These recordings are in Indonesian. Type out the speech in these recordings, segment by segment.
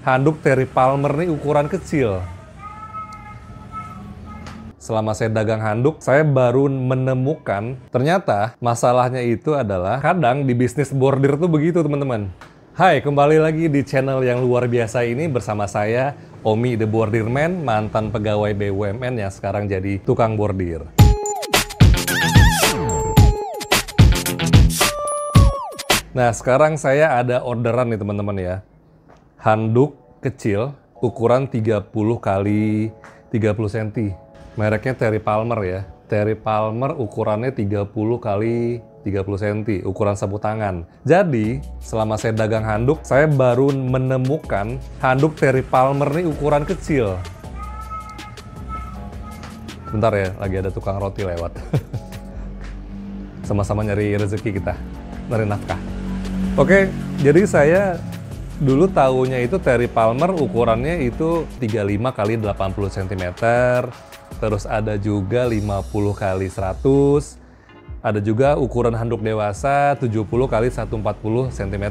handuk Terry Palmer nih ukuran kecil. Selama saya dagang handuk, saya baru menemukan ternyata masalahnya itu adalah kadang di bisnis bordir tuh begitu teman-teman. Hai, kembali lagi di channel yang luar biasa ini bersama saya, Omi The Bordirman, mantan pegawai BUMN yang sekarang jadi tukang bordir. Nah, sekarang saya ada orderan nih teman-teman ya. Handuk kecil, ukuran 30 kali 30 cm. Mereknya Terry Palmer ya. Terry Palmer ukurannya 30 kali 30 cm, ukuran sapu tangan. Jadi, selama saya dagang handuk, saya baru menemukan handuk Terry Palmer nih ukuran kecil. Bentar ya, lagi ada tukang roti lewat. Sama-sama nyari rezeki kita, nyari nafkah. Oke, jadi saya dulu tahunya itu Terry Palmer ukurannya itu 35 kali 80 cm. Terus ada juga 50 kali 100. Ada juga ukuran handuk dewasa 70 kali 140 cm.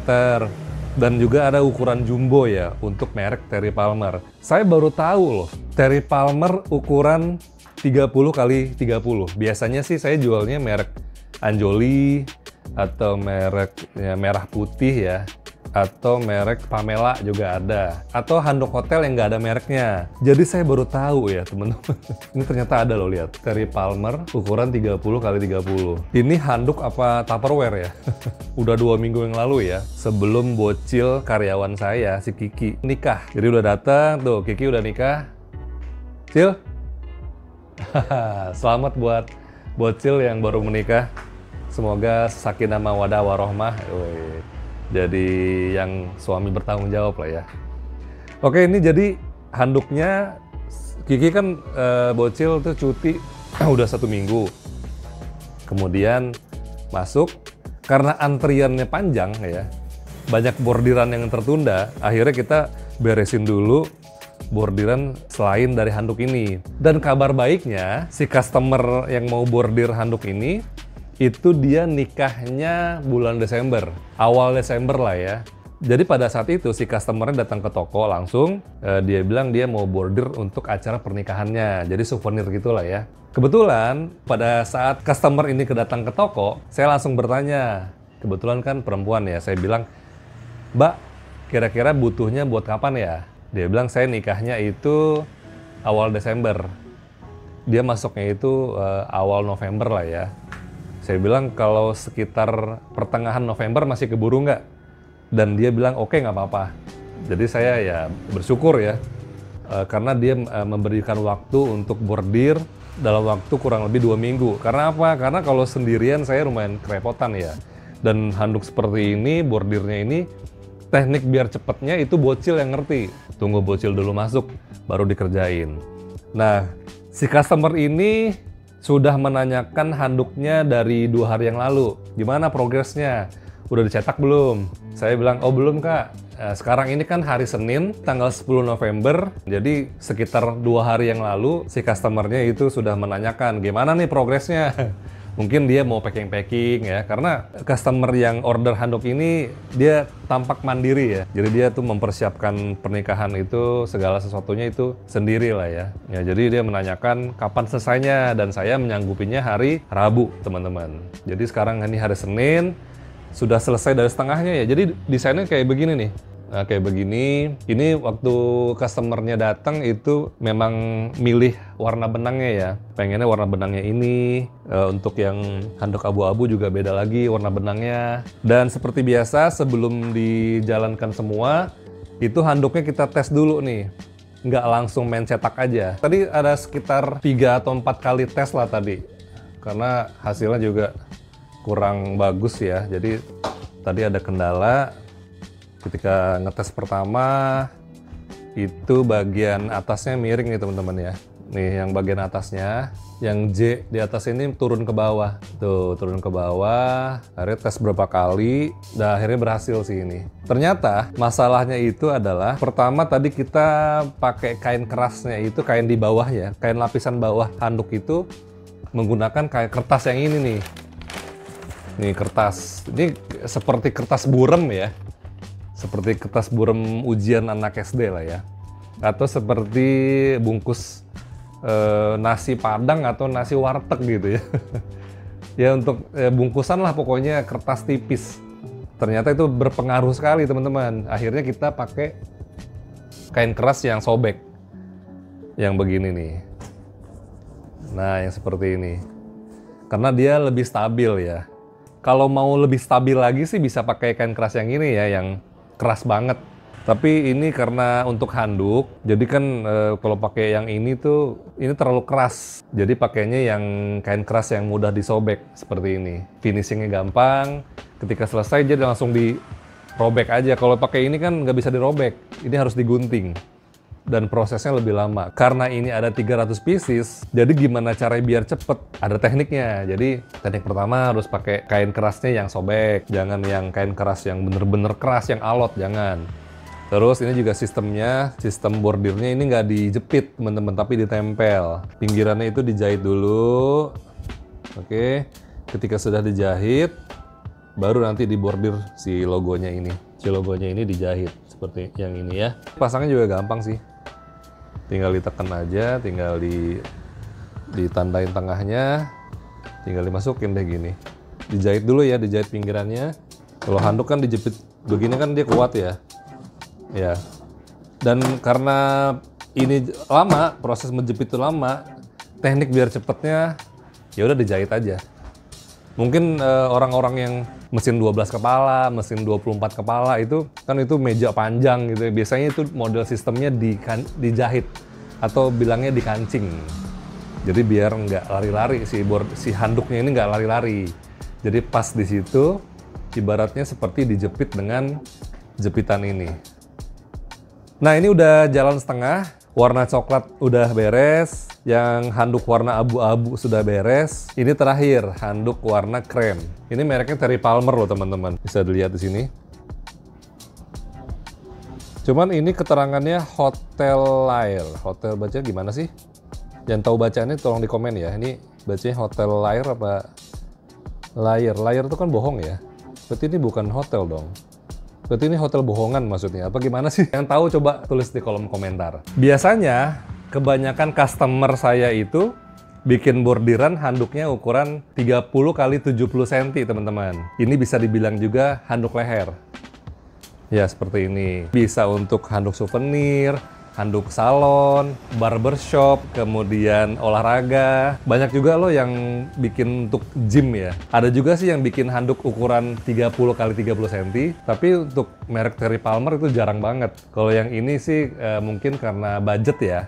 Dan juga ada ukuran jumbo ya untuk merek Terry Palmer. Saya baru tahu loh, Terry Palmer ukuran 30 kali 30. Biasanya sih saya jualnya merek Anjoli atau merek ya, merah putih ya, atau merek Pamela juga ada, atau handuk hotel yang nggak ada mereknya. Jadi saya baru tahu ya teman-teman. Ini ternyata ada loh, lihat Terry Palmer ukuran 30 kali 30. Ini handuk apa Tupperware ya? Udah 2 minggu yang lalu ya, sebelum bocil karyawan saya si Kiki nikah. Jadi udah datang tuh, Kiki udah nikah. Cil, selamat buat bocil yang baru menikah. Semoga sakinah mawaddah warohmah. Jadi yang suami bertanggung jawab lah ya. Oke, ini jadi handuknya Kiki kan bocil tuh cuti udah 1 minggu. Kemudian masuk, karena antriannya panjang ya, banyak bordiran yang tertunda. Akhirnya kita beresin dulu bordiran selain dari handuk ini. Dan kabar baiknya, si customer yang mau bordir handuk ini itu dia nikahnya bulan Desember, awal Desember lah ya. Jadi pada saat itu si customernya datang ke toko langsung, dia bilang dia mau bordir untuk acara pernikahannya, jadi souvenir gitulah ya. Kebetulan pada saat customer ini kedatang ke toko, saya langsung bertanya, kebetulan kan perempuan ya, saya bilang, Mbak, kira-kira butuhnya buat kapan ya? Dia bilang saya nikahnya itu awal Desember, dia masuknya itu awal November lah ya. Saya bilang kalau sekitar pertengahan November masih keburu nggak? Dan dia bilang oke, nggak apa-apa. Jadi saya ya bersyukur ya, karena dia memberikan waktu untuk bordir dalam waktu kurang lebih 2 minggu. Karena apa? Karena kalau sendirian saya lumayan kerepotan ya. Dan handuk seperti ini, bordirnya ini, teknik biar cepetnya itu bocil yang ngerti. Tunggu bocil dulu masuk, baru dikerjain. Nah, si customer ini sudah menanyakan handuknya dari 2 hari yang lalu. Gimana progresnya? Udah dicetak belum? Saya bilang, oh belum kak. Sekarang ini kan hari Senin, tanggal 10 November. Jadi sekitar 2 hari yang lalu, si customernya itu sudah menanyakan, gimana nih progresnya? Mungkin dia mau packing-packing ya, karena customer yang order handuk ini dia tampak mandiri ya. Jadi dia tuh mempersiapkan pernikahan itu, segala sesuatunya itu sendiri lah ya. Jadi dia menanyakan kapan selesainya, dan saya menyanggupinya hari Rabu teman-teman. Jadi sekarang ini hari Senin, sudah selesai dari setengahnya ya. Jadi desainnya kayak begini nih. Nah, kayak begini. Ini waktu customernya datang itu memang milih warna benangnya ya. Pengennya warna benangnya ini. Untuk yang handuk abu-abu juga beda lagi warna benangnya. Dan seperti biasa sebelum dijalankan semua, itu handuknya kita tes dulu nih. Nggak langsung main cetak aja. Tadi ada sekitar 3 atau 4 kali tes lah tadi. Karena hasilnya juga kurang bagus ya. Jadi tadi ada kendala. Ketika ngetes pertama, itu bagian atasnya miring nih teman-teman ya. Nih yang bagian atasnya, yang J di atas ini turun ke bawah. Tuh, turun ke bawah. Akhirnya tes berapa kali, dan akhirnya berhasil sih ini. Ternyata masalahnya itu adalah, pertama tadi kita pakai kain kerasnya itu, kain di bawah ya, kain lapisan bawah handuk itu menggunakan kain kertas yang ini nih. Nih kertas, ini seperti kertas burem ya. seperti kertas burem ujian anak SD lah ya, atau seperti bungkus nasi padang atau nasi warteg gitu ya. Ya untuk bungkusan lah pokoknya, kertas tipis. Ternyata itu berpengaruh sekali teman-teman. Akhirnya kita pakai kain keras yang sobek, yang begini nih. Nah, yang seperti ini. Karena dia lebih stabil ya. Kalau mau lebih stabil lagi sih bisa pakai kain keras yang ini ya, yang keras banget. Tapi ini karena untuk handuk, jadi kan kalau pakai yang ini tuh, ini terlalu keras. Jadi pakainya yang kain keras yang mudah disobek, seperti ini. Finishingnya gampang, ketika selesai jadi langsung dirobek aja. Kalau pakai ini kan nggak bisa dirobek, ini harus digunting. Dan prosesnya lebih lama. Karena ini ada 300 pieces, jadi gimana caranya biar cepet? Ada tekniknya. Jadi teknik pertama harus pakai kain kerasnya yang sobek. Jangan yang kain keras yang bener-bener keras, yang alot, jangan. Terus ini juga sistemnya, sistem bordirnya ini nggak dijepit teman-teman, tapi ditempel. Pinggirannya itu dijahit dulu. Oke, ketika sudah dijahit, baru nanti dibordir si logonya ini. Si logonya ini dijahit, seperti yang ini ya. Pasangnya juga gampang sih. Tinggal ditekan aja, tinggal ditandain tengahnya, tinggal dimasukin deh gini. Dijahit dulu ya, dijahit pinggirannya. Kalau handuk kan dijepit begini kan dia kuat ya. Ya, dan karena ini lama, proses menjepit itu lama, teknik biar cepetnya ya udah dijahit aja. Mungkin orang-orang yang mesin 12 kepala, mesin 24 kepala itu kan itu meja panjang gitu. Biasanya itu model sistemnya dijahit atau bilangnya dikancing. Jadi biar nggak lari-lari si handuknya ini nggak lari-lari. Jadi pas di situ ibaratnya seperti dijepit dengan jepitan ini. Nah ini udah jalan setengah, warna coklat udah beres, yang handuk warna abu-abu sudah beres. Ini terakhir, handuk warna krem. Ini mereknya Terry Palmer loh teman-teman, bisa dilihat di sini. Cuman ini keterangannya Hotel Lair. Hotel baca gimana sih? Yang tahu bacaannya tolong di komen ya. Ini bacanya Hotel Lair apa Lair? Lair itu kan bohong ya. Berarti ini bukan hotel dong. Berarti ini hotel bohongan maksudnya, apa gimana sih? Yang tahu coba tulis di kolom komentar. Biasanya, kebanyakan customer saya itu bikin bordiran handuknya ukuran 30 x 70 cm, teman-teman. Ini bisa dibilang juga handuk leher. Ya, seperti ini. Bisa untuk handuk souvenir, handuk salon, barbershop, kemudian olahraga. Banyak juga loh yang bikin untuk gym ya. Ada juga sih yang bikin handuk ukuran 30 x 30 cm, tapi untuk merek Terry Palmer itu jarang banget. Kalau yang ini sih mungkin karena budget ya.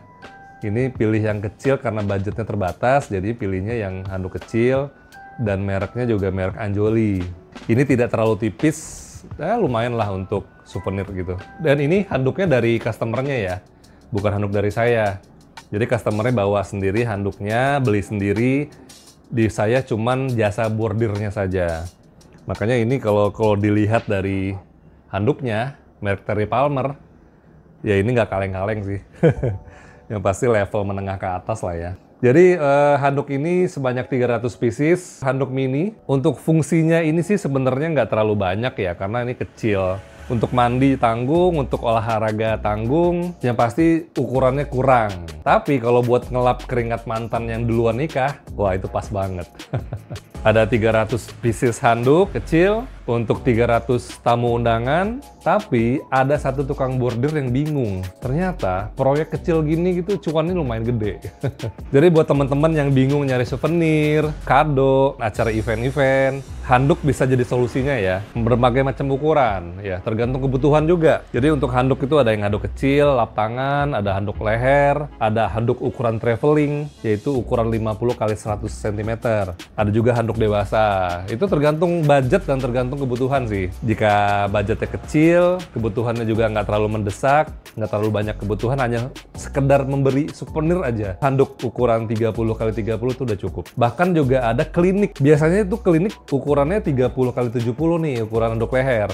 Ini pilih yang kecil karena budgetnya terbatas, jadi pilihnya yang handuk kecil dan mereknya juga merek Anjoli. Ini tidak terlalu tipis, lumayan lah untuk souvenir gitu. Dan ini handuknya dari customernya ya. Bukan handuk dari saya. Jadi customernya bawa sendiri handuknya, beli sendiri. Di saya cuman jasa bordirnya saja. Makanya ini kalau dilihat dari handuknya, merek Terry Palmer, ya ini nggak kaleng-kaleng sih. Yang pasti level menengah ke atas lah ya. Jadi handuk ini sebanyak 300 pieces, handuk mini. Untuk fungsinya ini sih sebenarnya nggak terlalu banyak ya, karena ini kecil. Untuk mandi tanggung, untuk olahraga tanggung, yang pasti ukurannya kurang. Tapi kalau buat ngelap keringat mantan yang duluan nikah, wah itu pas banget. Ada 300 pieces handuk kecil untuk 300 tamu undangan, tapi ada satu tukang bordir yang bingung. Ternyata proyek kecil gini gitu cuannya lumayan gede. Jadi buat teman-teman yang bingung nyari souvenir, kado, acara event-event, handuk bisa jadi solusinya ya. Berbagai macam ukuran, ya tergantung kebutuhan juga. Jadi untuk handuk itu ada yang handuk kecil, lap tangan, ada handuk leher, ada handuk ukuran traveling, yaitu ukuran 50 x 100 cm. Ada juga handuk dewasa. Itu tergantung budget dan tergantung kebutuhan sih. Jika budgetnya kecil, kebutuhannya juga nggak terlalu mendesak, nggak terlalu banyak kebutuhan, hanya sekedar memberi souvenir aja. Handuk ukuran 30 x 30 itu udah cukup. Bahkan juga ada klinik. Biasanya itu klinik ukurannya 30 x 70 nih, ukuran handuk leher.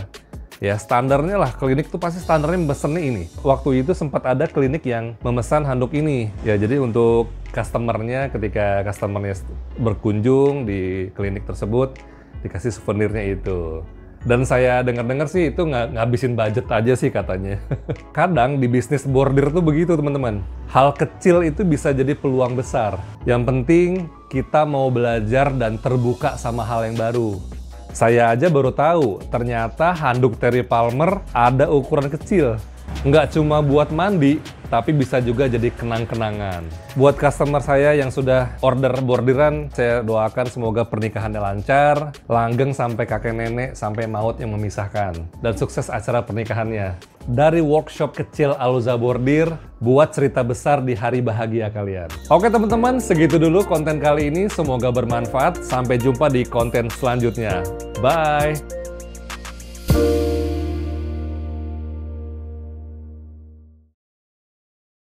Ya standarnya lah, klinik tuh pasti standarnya memesannya ini. Waktu itu sempat ada klinik yang memesan handuk ini. Ya jadi untuk customernya, ketika customernya berkunjung di klinik tersebut, dikasih souvenirnya itu. Dan saya dengar-dengar sih itu ngabisin budget aja sih katanya. Kadang di bisnis bordir tuh begitu teman-teman. Hal kecil itu bisa jadi peluang besar. Yang penting kita mau belajar dan terbuka sama hal yang baru. Saya aja baru tahu, ternyata handuk Terry Palmer ada ukuran kecil. Nggak cuma buat mandi, tapi bisa juga jadi kenang-kenangan. Buat customer saya yang sudah order bordiran, saya doakan semoga pernikahannya lancar, langgeng sampai kakek nenek, sampai maut yang memisahkan. Dan sukses acara pernikahannya. Dari workshop kecil Aluza Bordir, buat cerita besar di hari bahagia kalian. Oke teman-teman, segitu dulu konten kali ini. Semoga bermanfaat. Sampai jumpa di konten selanjutnya. Bye!